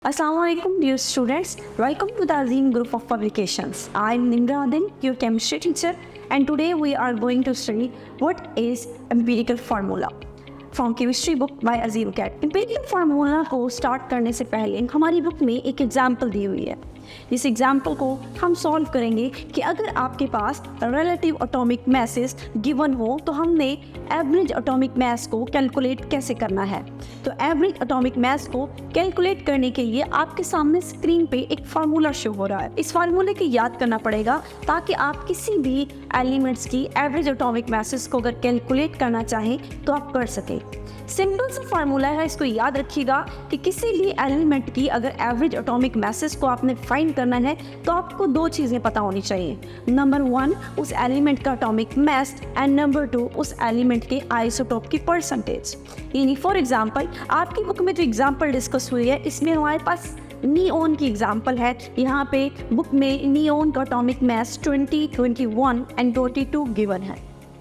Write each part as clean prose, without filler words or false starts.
Assalamualaikum dear students, welcome to the Azim group of publications. I am Nimra Adil, your chemistry teacher, and today we are going to study what is empirical formula from chemistry book by Azim Cat. Empirical formula को start करने से पहले हमारी book में एक example दी हुई है। इस एग्जाम्पल को हम सॉल्व करेंगे कि अगर आपके पास रिलेटिव एटॉमिक मैसेस गिवन हो तो हमने एवरेज एटॉमिक मास को कैलकुलेट कैसे करना है। तो एवरेज एटॉमिक मास को कैलकुलेट करने के लिए आपके सामने स्क्रीन पे एक फार्मूला शो हो रहा है। इस फार्मूले को याद करना पड़ेगा ताकि आप किसी भी एलिमेंट्स की एवरेज एटॉमिक मासेस को अगर कैलकुलेट करना चाहें तो आप कर सकें। सिंपल सा फार्मूला है, इसको याद रखिएगा कि किसी भी एलिमेंट की अगर एवरेज एटॉमिक मासेस को आपने फाइंड करना है तो आपको दो चीज़ें पता होनी चाहिए। नंबर 1 उस एलिमेंट का एटॉमिक मास एंड नंबर 2 उस एलिमेंट के आइसोटोप की परसेंटेज। यानी फॉर एग्जांपल आपकी बुक में जो एग्जांपल डिस्कस हुई है इसमें हमारे पास नियोन की एग्जांपल है। यहाँ पे बुक में नियोन का एटॉमिक मास 20, 21 एंड 22 गिवन है।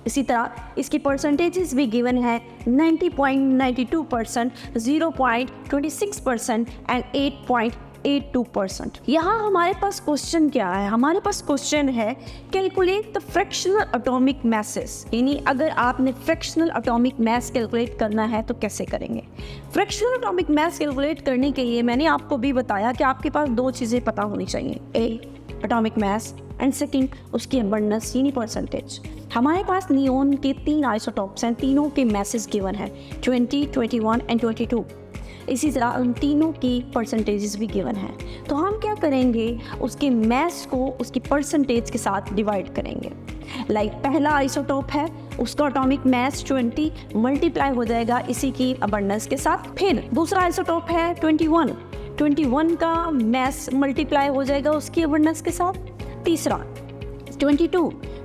इसी तरह इसकी परसेंटेजेस भी गिवन है 90.92%, 0.26% एंड 8.82%। यहाँ हमारे पास क्वेश्चन क्या है? हमारे पास क्वेश्चन है calculate the fractional atomic masses. यानी अगर आपने फ्रैक्शनल एटॉमिक मास कैलकुलेट करना है तो कैसे करेंगे। फ्रैक्शनल एटॉमिक मास कैलकुलेट करने के लिए मैंने आपको भी बताया कि आपके पास दो चीज़ें पता होनी चाहिए, एटॉमिक मास एंड सेकंड उसकी अबंडेंस यानी परसेंटेज। हमारे पास नियोन के 3 आइसोटॉप्स हैं, तीनों के मैसेज गिवन है 20, 21 एंड 22। इसी तरह उन तीनों की परसेंटेजेस भी गिवन है। तो हम क्या करेंगे, उसके मैस को उसकी परसेंटेज के साथ डिवाइड करेंगे। पहला आइसोटॉप है उसका एटॉमिक मास 20 मल्टीप्लाई हो जाएगा इसी की अबंडेंस के साथ। फिर दूसरा आइसोटॉप है 21 का मास मल्टीप्लाई हो जाएगा उसकी अबंडेंस के साथ। तीसरा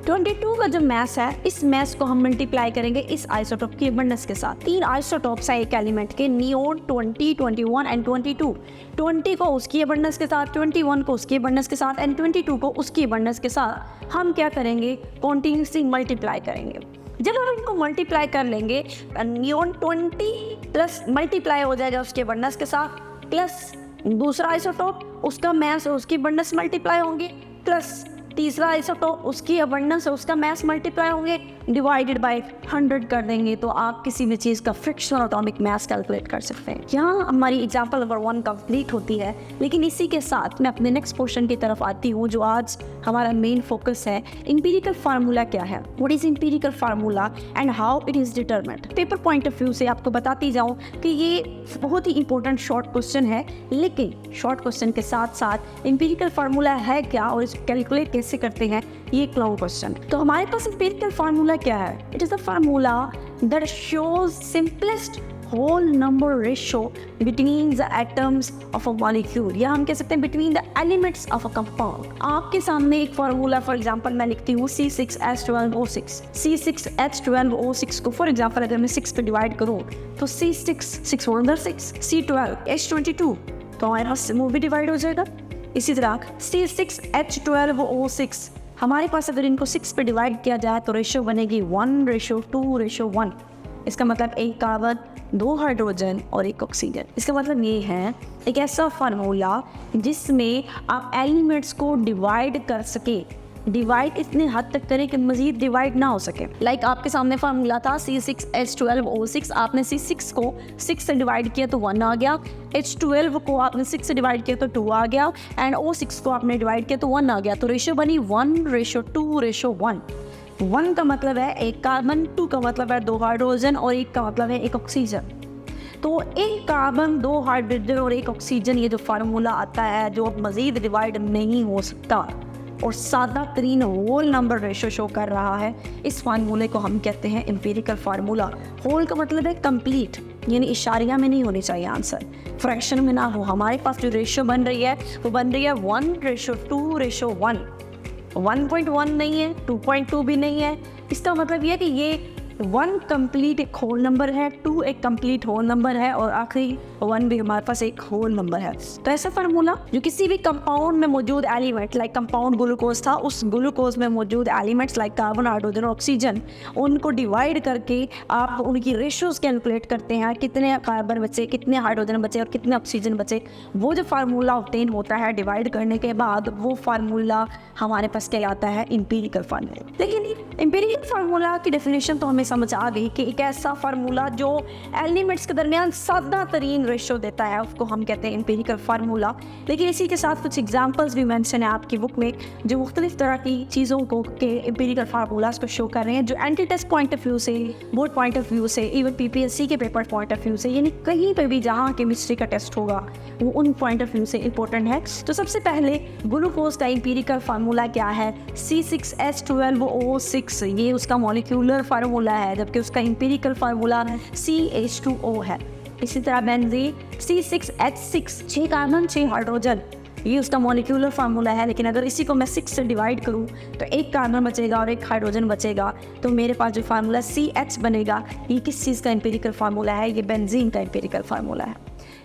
22 का जो मास है इस मास को हम मल्टीप्लाई करेंगे इस आइसोटोप की अबंडेंस के साथ। 3 आइसोटोप्स हैं एक एलिमेंट के, नियोन 20, 21 एंड 22। 20 को उसकी अबंडेंस के साथ, 21 को उसकी अबंडेंस के साथ एंड 22 को उसकी अबंडेंस के साथ हम क्या करेंगे, कॉन्टिन्यूसली मल्टीप्लाई करेंगे। जब हम इनको मल्टीप्लाई कर लेंगे नियोन 20 प्लस मल्टीप्लाई हो जाएगा उसके अबंडेंस के साथ, प्लस दूसरा आइसोटोप उसका मास और उसकी अबंडेंस मल्टीप्लाई होंगे, प्लस तीसरा आइसोटोप उसकी अबंडेंस और उसका मास मल्टीप्लाई होंगे, डिवाइडेड बाय 100 कर देंगे तो आप किसी भी चीज़ का फ्रैक्शनल एटॉमिक मास कैलकुलेट कर सकते हैं। यहाँ हमारी एग्जांपल नंबर 1 कंप्लीट होती है, लेकिन इसी के साथ मैं अपने नेक्स्ट पोर्शन की तरफ आती हूँ जो आज हमारा मेन फोकस है। एम्पिरिकल फार्मूला क्या है, what is empirical formula and how it is determined. Paper point of view से आपको बताती जाऊँ कि ये बहुत ही इंपॉर्टेंट शॉर्ट क्वेश्चन है, लेकिन शॉर्ट क्वेश्चन के साथ साथ एम्पिरिकल फार्मूला है क्या और इसको कैलकुलेट कैसे करते हैं ये एक लॉन्ग क्वेश्चन। तो हमारे पास एम्पिरिकल फार्मूला क्या है? It is the formula that shows simplest whole number ratio between the atoms of a molecule, या हम कह सकते हैं between the elements of a compound. आपके सामने एक फार्मूला फॉर एग्जांपल मैं लिखती हूँ C6H12O6। C6H12O6 को फॉर एग्जांपल अगर मैं 6 पे डिवाइड करूँ तो C6 1 6, C12H22 तो हमारे पास वो भी डिवाइड हो जाएगा। इसी तरह C6H12O6 हमारे पास अगर इनको 6 पे डिवाइड किया जाए तो रेशियो बनेगी 1:2:1। इसका मतलब एक कार्बन, 2 हाइड्रोजन और 1 ऑक्सीजन। इसका मतलब ये है एक ऐसा फार्मूला जिसमें आप एलिमेंट्स को डिवाइड कर सके, डिवाइड इतने हद तक करें कि मज़ीद डिवाइड ना हो सके। आपके सामने फार्मूला था C6H12O6, आपने C6 को 6 से डिवाइड किया तो 1 आ गया, H12 को आपने 6 से डिवाइड किया तो 2 आ गया एंड O6 को आपने डिवाइड किया तो 1 आ गया। तो रेशियो बनी 1:2:1। 1 का मतलब है एक कार्बन, 2 का मतलब है 2 हाइड्रोजन और 1 का मतलब है 1 ऑक्सीजन। तो एक कार्बन, 2 हाइड्रोजन और 1 ऑक्सीजन ये जो फार्मूला आता है जो अब मज़ीद डिवाइड नहीं हो सकता और सादा तरीन होल नंबर रेशो शो कर रहा है, इस फार्मूले को हम कहते हैं एम्पिरिकल फार्मूला। होल का मतलब है कंप्लीट, यानी इशारिया में नहीं होनी चाहिए आंसर, फ्रैक्शन में ना हो। हमारे पास जो रेशो बन रही है वो बन रही है 1:2:1। 1.1 नहीं है, 2.2 भी नहीं है। इसका मतलब ये है कि ये 1 कंप्लीट एक होल नंबर है, 2 एक कंप्लीट होल नंबर है और आखिरी 1 भी हमारे पास एक होल नंबर है। तो ऐसा फार्मूला जो किसी भी कंपाउंड में मौजूद एलिमेंट लाइक कंपाउंड ग्लूकोज था, उस ग्लूकोज में मौजूद elements like carbon, hydrogen, oxygen, उनको डिवाइड करके आप उनकी रेशियोज कैलकुलेट करते हैं, कितने कार्बन बचे, कितने हाइड्रोजन बचे और कितने ऑक्सीजन बचे। वो जो फार्मूला ऑब्टेन होता है डिवाइड करने के बाद, वो फार्मूला हमारे पास कहलाता है एम्पिरिकल फार्मूला। लेकिन एम्पिरिकल फार्मूला की डेफिनेशन तो हमें समझ आ गई कि एक ऐसा फार्मूला जो एलिमेंट्स के दरमियान सादा तरीन रेशो देता है, उसको हम कहते हैं एम्पिरिकल फार्मूला। लेकिन इसी के साथ कुछ एग्जांपल्स भी मेंशन है आपकी बुक में जो मुख्तलिफ तरह की चीज़ों को के एम्पिरिकल फार्मूलाज को शो कर रहे हैं, जो entry test point of view से, बोर्ड पॉइंट ऑफ व्यू से, इवन PPSC के पेपर पॉइंट ऑफ व्यू से, यानी कहीं पर भी जहाँ केमिस्ट्री का टेस्ट होगा वो उन पॉइंट ऑफ व्यू से इंपॉर्टेंट है। तो सबसे पहले ग्लूकोज का एम्पिरिकल फार्मूला क्या है? C6H12O6, ये उसका मॉलिक्यूलर फार्मूला है, जबकि उसका एम्पिरिकल फार्मूला CH2O है। इसी तरह बेंजीन C6H6, 6 कार्बन 6 हाइड्रोजन, ये उसका मॉलिक्यूलर फार्मूला है। लेकिन अगर इसी को मैं 6 से डिवाइड करूँ तो 1 कार्बन बचेगा और 1 हाइड्रोजन बचेगा, तो मेरे पास जो फार्मूला CH बनेगा, ये किस चीज़ का एम्पिरिकल फार्मूला है? ये बेंजीन का एम्पिरिकल फार्मूला है।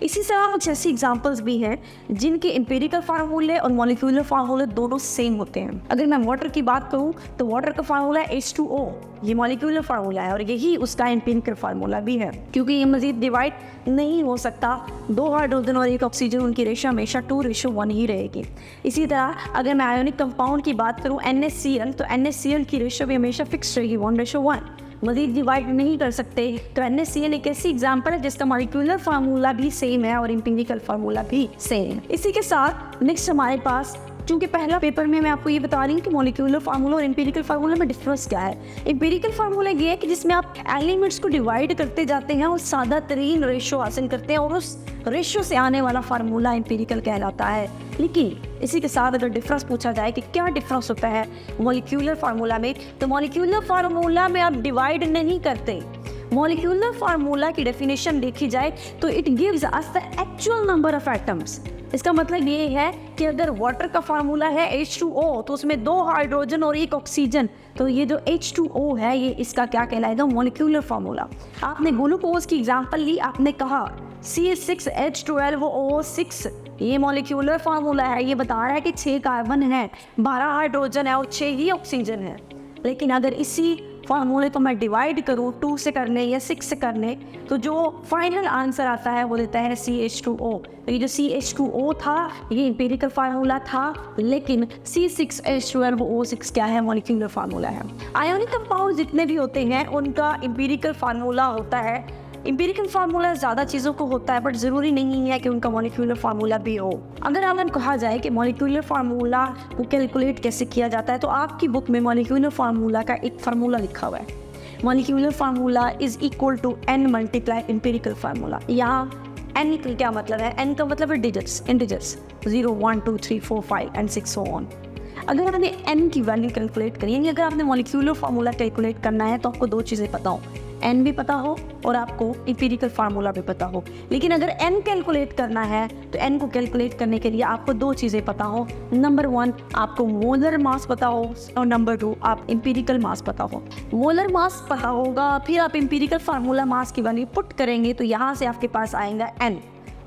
इसी तरह कुछ ऐसी एग्जांपल्स भी हैं जिनके एम्पिरिकल फार्मूले और मॉलिक्यूलर फार्मूले दोनों सेम होते हैं। अगर मैं वाटर की बात करूं तो वाटर का फार्मूला है H2O, ये मॉलिक्यूलर फार्मूला है और यही उसका एम्पिरिकल फार्मूला भी है, क्योंकि ये मज़ीद डिवाइड नहीं हो सकता। 2 हाइड्रोजन और 1 ऑक्सीजन, उनकी रेशो हमेशा 2:1 ही रहेगी। इसी तरह अगर मैं आयोनिक कंपाउंड की बात करूँ NaCl, तो NaCl की रेशो भी हमेशा फिक्स रहेगी 1:1, मज़ीद डिवाइड नहीं कर सकते। तो NaCl एक ऐसी एग्जाम्पल है जिसका मॉलिक्यूलर फार्मूला भी सेम है और एम्पिरिकल फार्मूला भी सेम है। इसी के साथ नेक्स्ट हमारे पास, चूँकि पहला पेपर में मैं आपको ये बता रही हूँ कि मॉलिक्यूलर फार्मूला और एम्पिरिकल फार्मूला में डिफरेंस क्या है। एम्पिरिकल फार्मूला ये है कि जिसमें आप एलिमेंट्स को डिवाइड करते जाते हैं और सादा तरीन रेशो हासिल करते हैं और उस रेशो से आने वाला फार्मूला एम्पिरिकल कहलाता है। लेकिन इसी के साथ अगर डिफरेंस पूछा जाए कि क्या डिफरेंस होता है मॉलिक्यूलर फार्मूला में, तो मॉलिक्यूलर फार्मूला में आप डिवाइड नहीं करते। मॉलिक्यूलर फार्मूला की डेफिनेशन देखी जाए तो it gives us the actual number of atoms. इसका मतलब ये है कि अगर वाटर का फार्मूला है H2O, तो उसमें 2 हाइड्रोजन और 1 ऑक्सीजन, तो ये जो H2O है ये इसका क्या कहलाएगा? Molecular formula. आपने ग्लूकोज की एग्जांपल ली, आपने कहा C6H12O6, ये मॉलिक्यूलर फार्मूला है, ये बता रहा है कि 6 कार्बन है, 12 हाइड्रोजन है और 6 ही ऑक्सीजन है। लेकिन अगर इसी फार्मूले को मैं डिवाइड करूँ 2 से करने या 6 से करने, तो जो फाइनल आंसर आता है वो देता है CH2O। तो ये जो CH2O था ये एम्पिरिकल फार्मूला था, लेकिन C6H12O6 क्या है? मॉलिक्यूलर फार्मूला है। आयोनिक कंपाउंड जितने भी होते हैं उनका एम्पिरिकल फार्मूला होता है। एम्पिरिकल फार्मूला ज़्यादा चीज़ों को होता है, बट ज़रूरी नहीं है कि उनका मॉलिक्यूलर फार्मूला भी हो। अगर हमें कहा जाए कि मॉलिक्यूलर फार्मूला को कैलकुलेट कैसे किया जाता है, तो आपकी बुक में मॉलिक्यूलर फार्मूला का एक फार्मूला लिखा हुआ है। Molecular formula is equal to N multiply empirical formula. यहाँ N का क्या मतलब है? N का मतलब है digits, integers, 0, 1, 2, 3, 4, 5 and 6 so on। अगर आपने N की वैल्यू कैलकुलेट करी, यानी अगर आपने मॉलिक्यूलर फार्मूला कैलकुलेट करना है तो आपको 2 चीज़ें पता हो, N भी पता हो और आपको एम्पिरिकल फार्मूला भी पता हो। लेकिन अगर N कैलकुलेट करना है तो N को कैलकुलेट करने के लिए आपको 2 चीज़ें पता हो। नंबर 1 आपको मोलर मास पता हो और नंबर 2 आप एम्पिरिकल मास पता हो। मोलर मास पता होगा, फिर आप एम्पिरिकल फार्मूला मास की वैल्यू पुट करेंगे तो यहाँ से आपके पास आएगा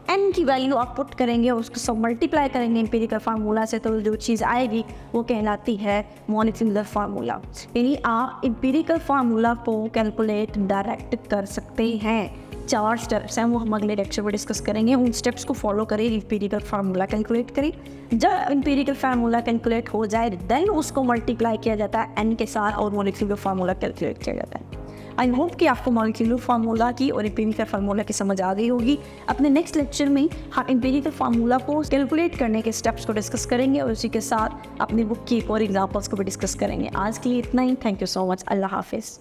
N की वैल्यू आप पुट करेंगे और उसको सब मल्टीप्लाई करेंगे एम्पिरिकल फार्मूला से, तो जो चीज़ आएगी वो कहलाती है मॉलिक्यूलर फार्मूला। यानी आप एम्पिरिकल फार्मूला को कैलकुलेट डायरेक्ट कर सकते हैं। 4 स्टेप्स हैं, वो हम अगले लेक्चर में डिस्कस करेंगे। उन स्टेप्स को फॉलो करें, एम्पिरिकल फार्मूला कैलकुलेट करें। जब एम्पिरिकल फार्मूला कैलकुलेट हो जाए देन उसको मल्टीप्लाई किया जाता है N के साथ और मॉलिक्यूलर फार्मूला कैलकुलेट किया जाता है। आई होप कि आपको मॉलिक्यूलर फार्मूला की और एम्पिरिकल फार्मूला की समझ आ गई होगी। अपने नेक्स्ट लेक्चर में हम एम्पिरिकल फार्मूला को कैलकुलेट करने के स्टेप्स को डिस्कस करेंगे और उसी के साथ अपनी बुक की और एग्जांपल्स को भी डिस्कस करेंगे। आज के लिए इतना ही। Thank you so much. Allah हाफिज़।